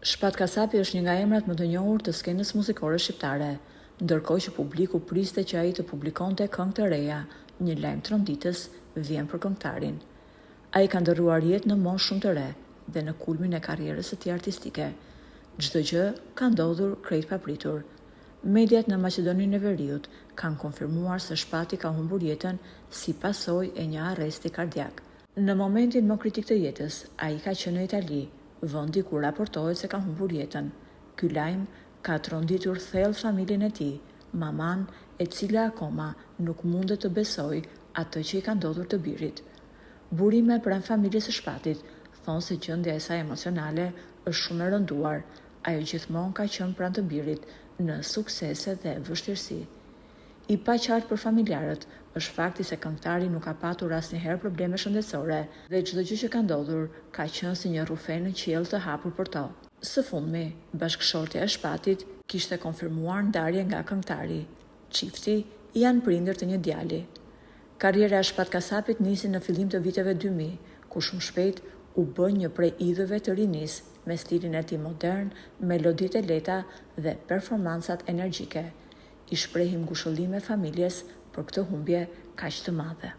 Shpat Kasapi është një nga emrat më të njohur të skenës muzikore shqiptare, ndërkohë që publiku priste që ai të publikonte këngë të reja, një lajm tronditës vjen për këngëtarin. Ai ka ndërruar jetë në moshë shumë të re dhe në kulmin e karrierës së tij artistike. Çdo gjë ka ndodhur krejt papritur. Mediat në Maqedoninë e Veriut kanë konfirmuar se Shpati ka humbur jetën si pasojë e një arresti kardiak. Në momentin më kritik të jetës, ai ka qenë në Itali, vendi ku raportohet se ka humbur jetën. Ky lajm ka tronditur thellë familjen e tij, maman, e cila akoma nuk mundet të besojë atë që i ka ndodhur të birit. Burime pranë familjes së Shpatit thonë se gjendja e saj emocionale është shumë e rënduar. Ajo gjithmonë ka qenë pranë të birit në suksese dhe vështirësi. I paqartë për familjarët është fakti se këngëtari nuk ka patur asnjëherë probleme shëndetësore dhe çdo gjë që ka ndodhur ka qenë si një rrufe në qiell të hapur për to. Së fundmi, bashkëshortja e Shpatit kishte konfirmuar ndarje nga këngëtari. Çifti janë prindër të një djali. Karriera e Shpat Kasapit nisi në fillim të viteve 2000, ku shumë shpejt u bë një prej idhëve të rinis me stilin e tij modern, meloditë e lehta dhe performancat energjike. I shprehim ngushëllime familjes për këtë humbje kaq të madhe.